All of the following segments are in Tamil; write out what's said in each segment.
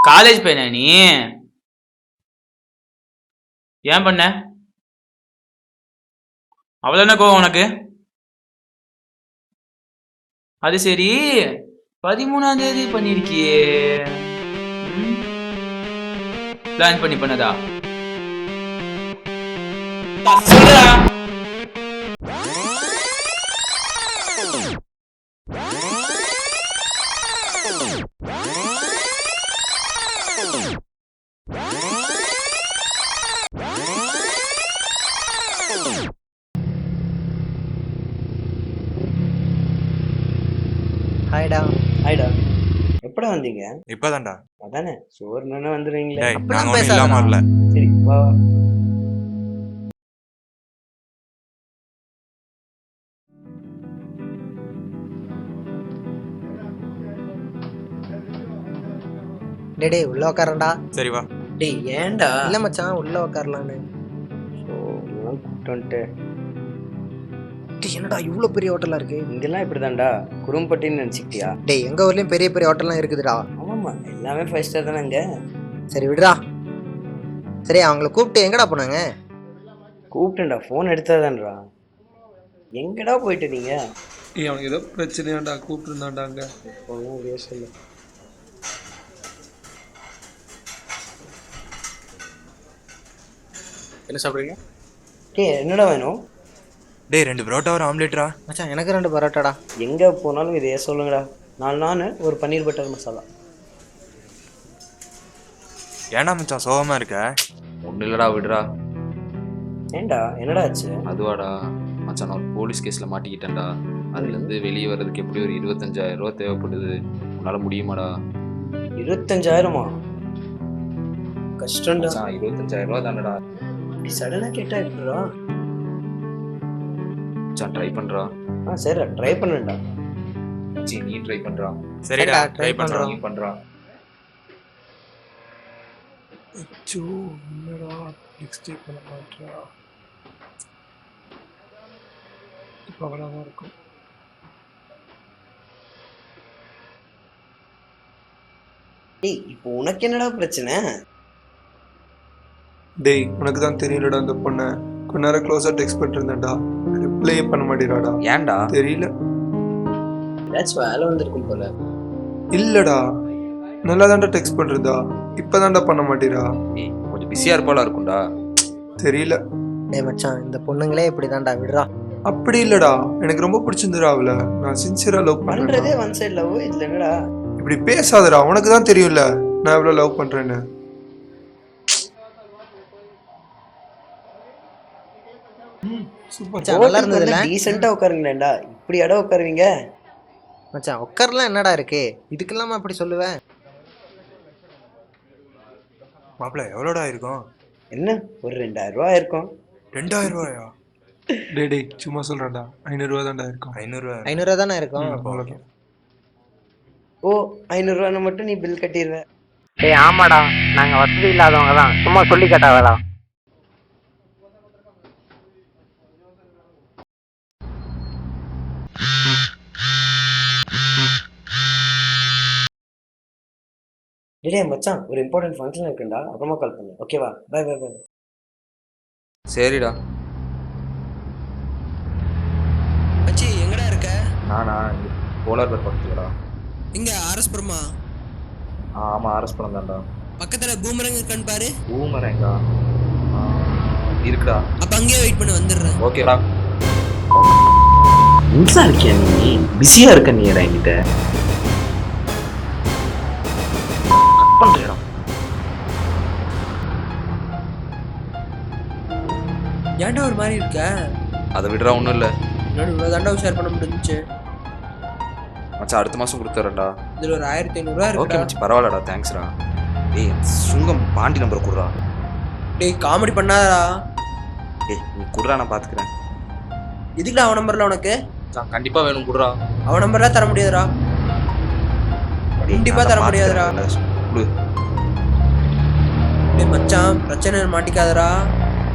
காலேஜ் பையனா நீ? ஏன் பண்ண? அவ்வளவு என்ன கோவம் உனக்கு? அது சரி, 13ஆம் தேதி பண்ணிருக்கியே, பிளான் பண்ணி பண்ணதா? சொல்லுடா. ஹாய்டா. ஹாய்டா. எப்படா வந்தீங்க? இப்பதான்டா. அதானே சோறுன்னு வந்துடுவீங்களே. டேய், அப்படிலாம் நாங்க ஒண்ணும் பேசாதடா. இல்லாம வரல. சரி வா வா. டேய் உள்ள உட்காரண்டா. சரி வா. டேய் ஏன்டா? இல்ல மச்சான் உள்ள உட்காரலான்னு. இதெல்லாம் கூப்பிட்டு வந்துட்டு டேய் என்னடா இவ்வளோ பெரிய ஹோட்டலா இருக்கு? இங்கெல்லாம் இப்படிதான்டா, குறும்பட்டின்னு நினச்சிக்கிட்டியா? டேய் எங்க ஊர்லயும் பெரிய பெரிய ஹோட்டல்லாம் இருக்குதுடா. ஆமாம்மா, எல்லாமே 5 ஸ்டார் தானே இங்கே. சரி விடுடா. சரி அவங்கள கூப்பிட்டு எங்கடா போனாங்க? கூப்பிட்டேன்டா, ஃபோன் எடுத்தாதான்டா. எங்கடா போயிட்டு நீங்க? அவனுக்கு ஏதோ பிரச்சனையாண்டா கூப்பிட்டுருந்தாண்டாங்க. ஒன்றும் வேஸ்ட் இல்லை. என்ன சாப்பிட்றீங்க? என்னடா வேணும்? டேய் 2 பரோட்டா ஒரு ஆம்லேட்ரா. மச்சான் எனக்கு 2 பரோட்டாடா. எங்கே போனாலும் இதையே சொல்லுங்கடா. 4 நான் ஒரு பன்னீர் பட்டர் மசாலா. ஏன்டா மச்சான் சோகமா இருக்க? ஒன்றும் இல்லைடா, விடுறா. ஏன்டா என்னடா ஆச்சு? அதுவாடா மச்சான், நான் ஒரு போலீஸ் கேஸில் மாட்டிக்கிட்டேன்டா. அதுலேருந்து வெளியே வர்றதுக்கு எப்படி ஒரு 25,000 ரூபா தேவைப்படுது. உன்னால் முடியுமாடா? 25,000மா? கஷ்டம்டா. மச்சான் 25,000 ரூபா தானடா. இப்படி சடனாக கேட்டா எப்படிடா? மச்சான் ட்ரை பண்ணுறா. சரிடா, ட்ரை பண்ணுடா. மச்சி நீ ட்ரை பண்ணுறா. சரிடா, try ட்ரை பண்றோம். நீ பண்ணுறா. அச்சோ என்னடா நெக்ஸ்ட் பண்ண மாட்டா. இப்போ அவளாக தான் இருக்கும். டேய் இப்போ உனக்கு என்னடா பிரச்சனை? டேய் உனக்கு தான் தெரியலடா அந்த பொண்ணை. கொஞ்ச நேரம் க்ளோஸாக டெக்ஸ்ட் பண்ணிருந்தேன்டா. ரிப்ளை பண்ண மாட்டேறாடா. ஏன்டா? தெரியல. ஏதாச்சும் வேலை வந்திருக்கும் போல. இல்லடா நல்லா தான்டா டெக்ஸ்ட் பண்ணுறதா. இப்போதான்டா பண்ண மாட்டேறா. ஏய் கொஞ்சம் பிஸியாக இருப்பாளா இருக்கும்டா. தெரியல. டேய் மச்சான் இந்த பொண்ணுங்களே இப்படிதான்டா, விடுறா. அப்படி இல்லடா, எனக்கு ரொம்ப பிடிச்சிருந்துடா அவளை. நான் சின்சியரா லவ் பண்றதே பண்றேன். One side love. இதுல என்னடா? இப்படி பேசாதடா, உனக்கு தான் தெரியும்ல நான் எவ்வளவு லவ் பண்றேன்னு. சூப்பர். மச்சான் நல்லா இருந்ததுல. டீசெண்டா உட்காருங்களேன்டா. இப்படி இடம் உட்காருவீங்க? மச்சான் உட்காரலாம் என்னடா இருக்கு? இதுக்கெல்லாமா அப்படி சொல்லுவேன்? மாப்பிள்ள எவ்வளோடா இருக்கும்? என்ன ஒரு 2,000 ரூபா இருக்கும். 2000 ரூபாயா? டேய் சும்மா சொல்றேன்டா. 500 ரூபா தான்டா இருக்கும். 500 ரூபா. 500 தானே இருக்கும். அவ்வளவுதான். ஓ 500 ரூபான்னு மட்டும் நீ பில் கட்டிடுற. டேய் ஆமாடா, நாங்க வசதி இல்லாதவங்க தான், சும்மா சொல்லி கேட்டா வேலை. டேய் மச்சான், ஒரு இம்பார்ட்டன்ட் ஃபங்க்ஷன் இருக்குண்டா, அப்புறமா கால் பண்ணு. ஓகேவா? Bye bye bye. சரிடா. மச்சி எங்கடா இருக்க? நானா இங்கே போலார் பேர் பக்கத்துலடா. இங்க ஆர்எஸ் புரமா? ஆமாம் ஆர்எஸ் படம் தான்டா. பக்கத்துல பூமரங்க இருக்கான்னு பாரு. பூமரங்கா இருக்குடா. அப்ப அங்கேயே வெயிட் பண்ணி வந்துடுறேன். ஓகேடா. இன்சா இருக்கியா நீ? பிஸியா இருக்க நீ என்கிட்ட. ஏன்டா ஒரு மாதிரி இருக்க? அதை விடுறா, ஒன்றும் இல்லை. என்னோட இவ்வளோ தாண்டா ஷேர் பண்ண முடிஞ்சுச்சு. மச்சான் அடுத்த மாதம் கொடுத்துறேன்டா. இதுல ஒரு 1500 ரூபா ஓகே இருக்குடா. மச்சி பரவாயில்லடா, தேங்க்ஸ்டா. ஏய் சுங்கம் பாண்டி நம்பரை கொடுறா. டேய் காமெடி பண்ணாதடா. ஏய் நீ கொடுறா, நான் பார்த்துக்கிறேன். இதுக்குடா அவன் நம்பர்ல உனக்கு? மச்சான் கண்டிப்பாக வேணும், கொடுறா. அவன் நம்பர்லாம் தர முடியாதுடா. கண்டிப்பா தர முடியாதுடா. கொடு. டேய் மச்சான் பிரச்சனை மாட்டிக்காதடா.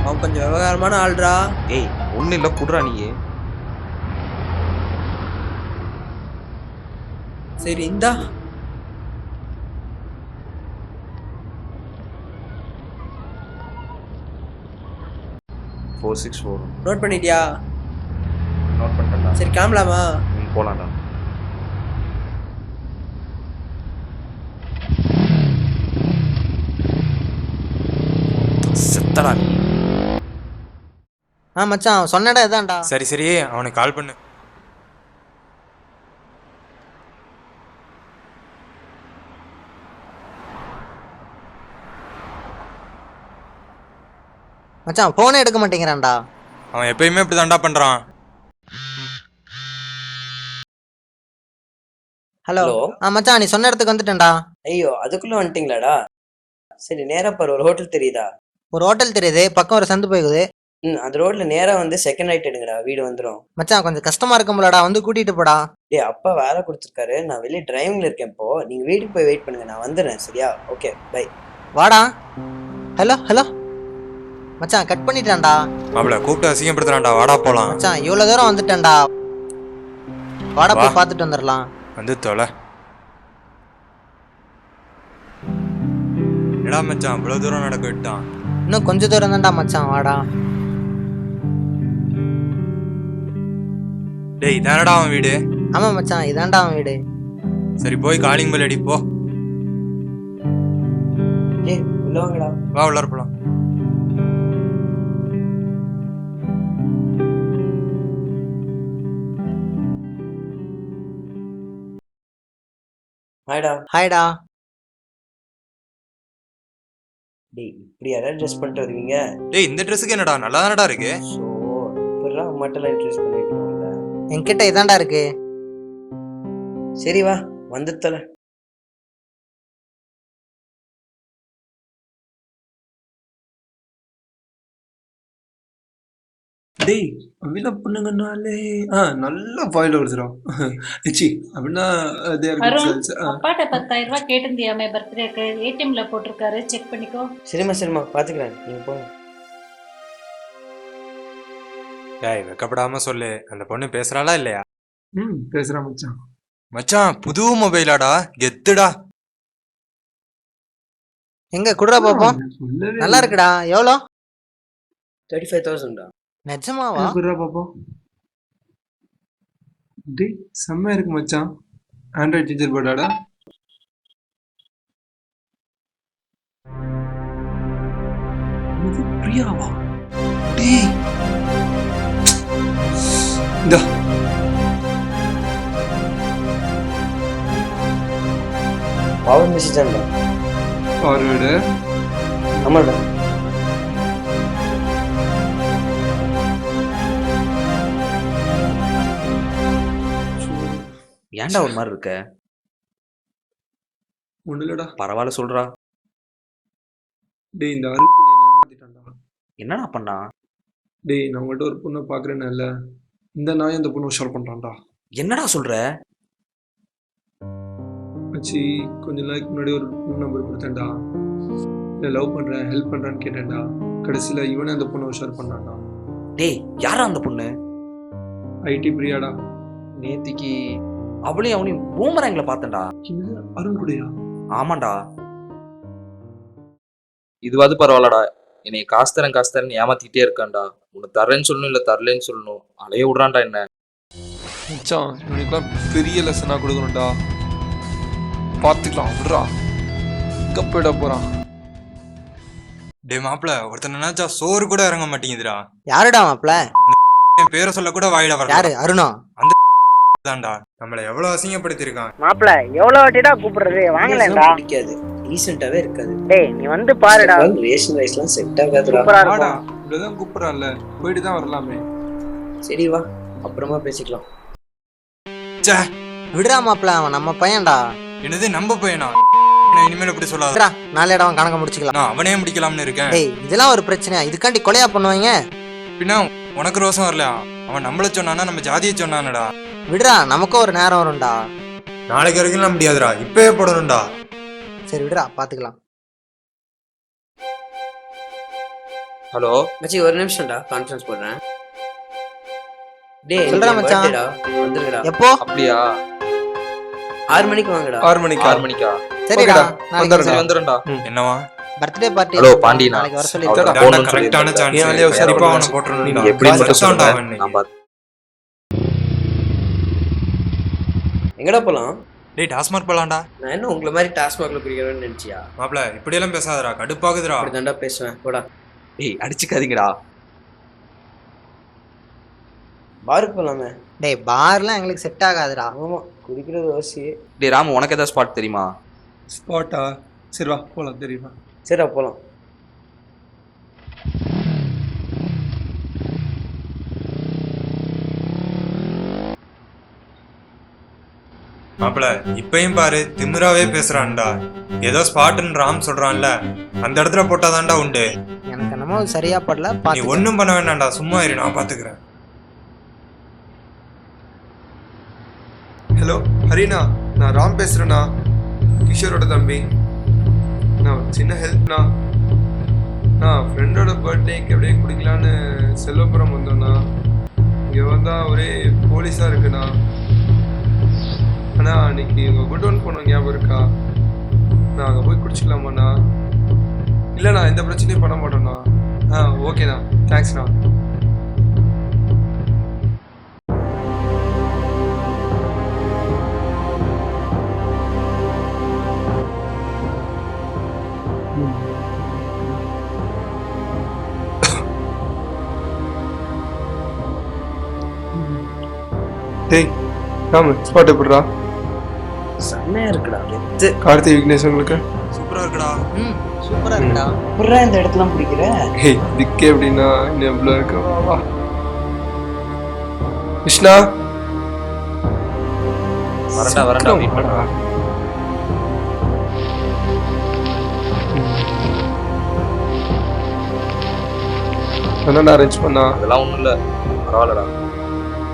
அவன் கொஞ்சம் விவகாரமான ஆள்றா. ஏய் ஒன்றும் இல்லை, கொடுறா நீயே. சரி இந்தா. 464 நோட் பண்ணிட்டியா? நோட் பண்ணிட்டேன்டா. சரி கிளம்பலாமா? போலாம்டா. செத்தடா நீ. மச்சான் சொன்ன இடம் இதான்டா. சரி சரி அவனுக்கு கால் பண்ணு. மச்சான் போனே எடுக்க மாட்டேங்கிறான்டா. அவன் எப்பயுமே இப்படி தாண்டா பண்றான். ஹலோ. ஹலோ. மச்சான் நீ சொன்ன இடத்துக்கு வந்துட்டேன்டா. ஐயோ அதுக்குள்ள வந்துட்டீங்களாடா? சரி நேரா பாரு, ஒரு ஹோட்டல் தெரியுதா? ஒரு ஹோட்டல் தெரியுது, பக்கம் ஒரு சந்து போகுது. அந்த ரோட்ல நேரா வந்து செகண்ட் ரைட் எடுங்கடா, வீடு வந்துடும். மச்சான் கொஞ்சம் கஷ்டமா இருக்கும்லடா, வந்து கூட்டிட்டு போடா. டேய் அப்பா வேலை கொடுத்துருக்காரு, நான் வெளியே டிரைவிங்ல இருக்கேன். இப்போ நீங்க வீட்டுக்கு போய் வெயிட் பண்ணுங்க, நான் வந்துடுறேன். சரியா? Okay bye. வாடா. Hello hello. மச்சான் கட் பண்ணிட்டான்டா. அவளை கூப்பிட்டு அசிங்கப்படுத்துறான்டா. வாடா போலாம். மச்சான் இவ்வளவு தூரம் வந்துட்டேன்டா. வாடா வா. போய் பார்த்துட்டு வந்துடலாம். வந்து தொலை. என்னடா மச்சான் இவ்வளவு தூரம் நடக்க விட்டான்? இன்னும் கொஞ்ச தூரம் தான்டா மச்சான், வாடா. டேய் இதானடா அவன் வீடு? ஆமா மச்சான் இதான்டா அவன் வீடு. சரி போய் காலிங் பெல் அடி போ. டேய் உள்ள வாங்கடா. வா உள்ளார போலாம். ஹாய்டா. ஹாய்டா. டேய் இப்படி யாராவது ட்ரெஸ் பண்ணிட்டு வருவீங்க? டேய் இந்த ட்ரெஸ்ஸுக்கு என்னடா நல்லா தானடா இருக்கு. ஸோ இப்படிலாம் அம்மாட்டெல்லாம் இன்ட்ரெஸ்ட் பண்ணிருக்கீங்களா? என்கிட்ட இதான்டா இருக்கு. சரி வா வந்து தொலை. டேய் அப்படிலாம் பொண்ணுங்கனாலே நல்லா ஃபாயில் வருதுடும். சி அப்படின்னா அருண், அப்பாட்ட 10,000 ரூபாய் கேட்டிருந்தியாமே பர்த்டேக்கு, ஏடிஎம்ல போட்டிருக்காரு, செக் பண்ணிக்கோ. சரிம்மா பாத்துக்கிறேன், நீங்க போங்க. டேய் வெக்கப்படாம சொல்லு, அந்த பொண்ணு பேசுறாளா இல்லையா? பேசுறேன் மச்சான். மச்சான் புது மொபைலாடா, கெத்துடா. எங்க குடுறா பாப்போம். நல்லா இருக்குடா. எவ்வளோ? 35,000. நிஜமாவா? குடுறா பாப்போம். டேய் செம்ம இருக்கு மச்சான். ஆண்ட்ராய்ட் டீச்சர் போர்டாடா. இது பிரியாவா? டேய் இந்தா. பவர் மெசேஜ் ஆண்டா. ஃபார்வர்டு. ஆமாடா. ஏன்டா ஒரு மாதிரி இருக்க? ஒண்ணு இல்லடா. பரவாயில்ல சொல்றா. டேய் இந்த அருப்பு நீ ஏமாத்திட்டான்டா. என்னடா பண்ணா? டேய் நான் உங்கள்கிட்ட ஒரு பொண்ணை பாக்குறேன்னு இல்ல, இந்த நாய் அந்த பொண்ணை உஷார் பண்றான்டா. என்னடா சொல்ற? மச்சி கொஞ்ச நாளைக்கு முன்னாடி ஒரு ஃபோன் நம்பர் கொடுத்தேன்டா. இல்லை லவ் பண்றேன் ஹெல்ப் பண்றேன்னு கேட்டேன்டா. கடைசியில இவனே அந்த பொண்ணை உஷார் பண்ணான்டா. டேய் யாரா அந்த பொண்ணு? ஐடி பிரியாடா. நேத்திக்கு அவளையும் அவனையும் பூமராங்ல பார்த்தேன்டா. என்னது அருண் கூடயா? ஆமாண்டா. இதுவாது பரவாயில்லடா, என்னை காசு தரேன் ஏமாத்திட்டே இருக்கான்டா. உன்னை தரேன்னு சொல்லணும் இல்ல தரலன்னு சொல்லணும், அலைய விடுறான்டா என்ன. மச்சான் இவனுக்குலாம் பெரிய லெசனா கொடுக்கணும்டா. பார்த்துக்கலாம் விடுறா. எங்க போயிட போறான்? டேய் மாப்பிள ஒருத்தன் நினைச்சா சோறு கூட இறங்க மாட்டேங்குதுடா. யாருடா மாப்ள? என் பேரை சொல்ல கூட வாயிட யாரு? வரல. அருணா? தான்டா நம்மள எவ்வளவு அசிங்கப்படுத்திருக்கான். மாப்ள எவ்வளவு வாட்டிடா கூப்பிடுறது? வாங்கலடா. பிடிக்காது, ரீசெண்டாவே இருக்காது. டேய் நீ வந்து பாருடா. ரிலேஷன் வைஸ்லாம் செட் ஆகாதுடா. வாடா, இவ்வளவுதான் கூப்பிடறான்ல, போயிட்டு தான் வரலாமே. சரி வா அப்புறமா பேசிக்கலாம். ச்சே விடுறா மாப்ள, அவன் நம்ம பையன்டா. என்னது நம்ம பையனா? நான் இனிமேல் இப்படி சொல்லாத. விடுறா, நாளை இடம் கணக்க முடிச்சுக்கலாம். நான் அவனே முடிக்கலாம்னு இருக்கேன். டேய் இதெல்லாம் ஒரு பிரச்சனையா? இதுக்காண்டி கொலையா பண்ணுவாங்க? பின்ன உனக்கு ரோசம் வரலையா? அவன் நம்மள சொன்னானா நம்ம ஜாதியை சொன்னானடா. விடுறா, நமக்கும் ஒரு நேரம் வரும்டா. நாளைக்கு வரைக்கும் முடியாதுடா, இப்பவே போடணும்டா. சரி விடுறா, பாத்துக்கலாம். ஹலோ மச்சி ஒரு நிமிஷம்டா, கான்ஃபரன்ஸ் போடுறேன். டேய் சொல்றா மச்சான். வந்துருடா. எப்போ? அப்படியா? 6 மணிக்கு வாங்கடா. 6 மணிக்கு. 6 மணிக்கா? சரிடா, ஓகேடா, நாளைக்கு வந்துடுறேன். சரி வந்துடும்டா. என்னவா பர்த்டே பார்ட்டி ஹலோ பாண்டியனா நாளைக்கு வர சொல்லி அவர்தான் போகணும்னு கரெக்டான சொல்லியிருக்காரு. ஏன் ஆளே சான்ஸ் உஷார் கண்டிப்பா பண்ணு. அவனை போட்டுருணும் நீங்க எப்படி மட்டும் கஷ்டம் சொல்லுங்க அவன் நான் பார்த்து எங்கடா போலாம்? டேய் டாஸ்மார்க் போலாம்டா நான் என்ன உங்களை மாதிரி டாஸ்மாக்ல குடிக்கிறேன்னு நினைச்சியா? மாப்ள இப்படியெல்லாம் பேசாதடா கடுப்பாகுதுடா அப்படி தாண்டா பேசுவேன். போடா டேய் அடிச்சுக்காதீங்கடா. பாருக்கு போலாமே. டேய் பார்லாம் எங்களுக்கு செட் ஆகாதுடா. ஆமா, குடிக்கிறது ஓசி. டேய் ராமு உனக்கு ஏதாவது ஸ்பாட் தெரியுமா? ஸ்பாட்டா? சரி வா போலாம், தெரியுமா? சரிடா போலாம். மாப்ள இப்பயும் பாரு திமிராவே பேசுறான்டா. ஏதோ ஸ்பாட்னு ராம் சொல்றான்ல, அந்த இடத்துல போட்டாதான்டா உண்டு. எனக்கு என்னமோ அது சரியா படல. நீ பார்த்து ஒன்னும் பண்ண வேண்டாம்டா, சும்மா இரு, நான் பாத்துக்கிறேன். ஹலோ ஹரிண்ணா, நான் ராம் பேசுறேண்ணா, கிஷோரோட தம்பி. நான் சின்ன ஹெல்ப்ண்ணா. நான் ஃப்ரெண்டோட பர்த்டேக்கு அப்படியே குடிக்கலான்னு செல்வபுரம் வந்தோண்ணா. இங்கே வந்தால் ஒரே போலீஸாக இருக்குண்ணா. அண்ணா அன்னைக்கு உங்கள் குடோன் போனோம், ஞாபகம் இருக்கா? நான் அங்கே போய் குடிச்சிக்கலாமாண்ணா? இல்லைண்ணா, எந்த பிரச்சனையும் பண்ண மாட்டோண்ணா. ஓகேண்ணா, தேங்க்ஸ்ண்ணா. டேய் ராமு, ஸ்பாட் எப்படிடா? செம்மையா இருக்குடா. எத்து கார்த்திக் விக்னேஷ் உங்களுக்கு? சூப்பரா இருக்குடா. சூப்பரா இருக்குடா. எப்படா இந்த இடத்துலாம் பிடிக்கிற? ஹேய் இதுக்கே எப்படின்னா இன்னும் எவ்வளோ இருக்கு, வா வா. கிருஷ்ணா வரண்டா வெயிட் பண்ணுறா. என்னடா அரேஞ்ச் பண்ணா? அதெல்லாம் ஒன்றும் இல்லை, பரவாயில்லடா.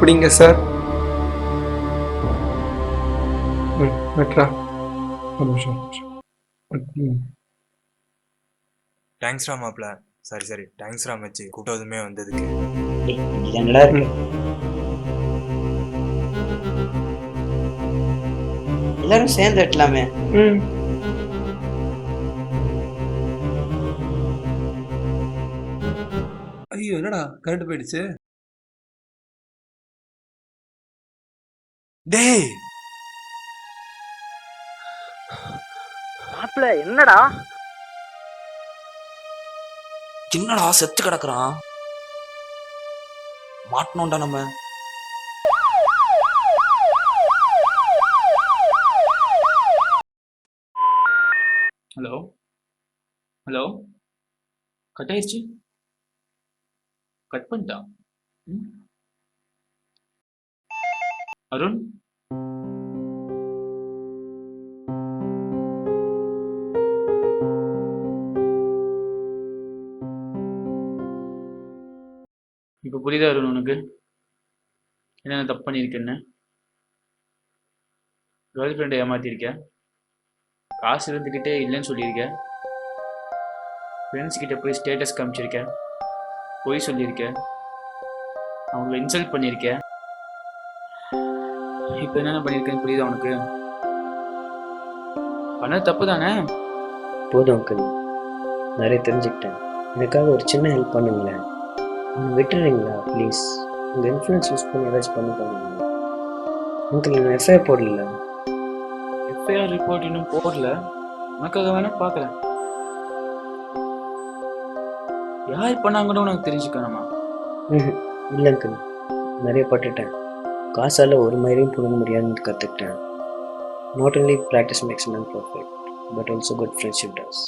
பிடிங்க சார். வெட்ரா ஒரு நிமிஷம். தேங்க்ஸ்ரா மாப்ள. சரி தேங்க்ஸ்ரா மச்சி, கூட்டதுமே வந்ததுக்கு. என்னடா இருக்கு? எல்லாரும் சேர்ந்து வெட்டலாமே. ஐயோ என்னடா கரண்ட் போயிடுச்சு. டேய் மாப்ள என்னடா? என்னடா செத்து கிடக்குறான், மாட்டணும்டா நம்ம. ஹலோ ஹலோ, கட் ஆயிடுச்சு. கட் பண்ணிட்டான். அருண், இப்போ புரியுதா அருண் உனக்கு என்னென்ன தப்பு பண்ணியிருக்கேன்னு? கேர்ள் ஃப்ரெண்டை ஏமாத்திருக்கேன், காசு இருந்துக்கிட்டே இல்லைன்னு சொல்லியிருக்கேன், ஃப்ரெண்ட்ஸ் கிட்ட போய் ஸ்டேட்டஸ் காமிச்சிருக்கேன், பொய் சொல்லியிருக்கேன், அவங்கள இன்சல்ட் பண்ணியிருக்கேன். இப்போ என்னென்ன பண்ணியிருக்கேன்னு புரியுதா உனக்கு? பண்ண தப்பு தானே? போதும் அங்கிள், நிறைய தெரிஞ்சுக்கிட்டேன். எனக்காக ஒரு சின்ன ஹெல்ப் பண்ணுங்களேன். அவனை விட்டுறீங்களா ப்ளீஸ்? உங்கள் இன்ஃப்ளூயன்ஸ் யூஸ் பண்ணி ஏதாச்சும் பண்ண போகிறீங்களா? அங்கிள் நான் எஃப்ஐஆர் போடல. எஃப்ஐஆர் ரிப்போர்ட் இன்னும் போடல, உனக்காக வேணா பார்க்குறேன். யார் பண்ணாங்கன்னு உனக்கு தெரிஞ்சுக்கணுமா? இல்லை அங்கிள், நிறைய பட்டுட்டேன். காசால் ஒரு மயிரையும் புடுங்க முடியாதுன்னு கற்றுக்கிட்டேன். Not only practice makes man perfect, but also good friendship does.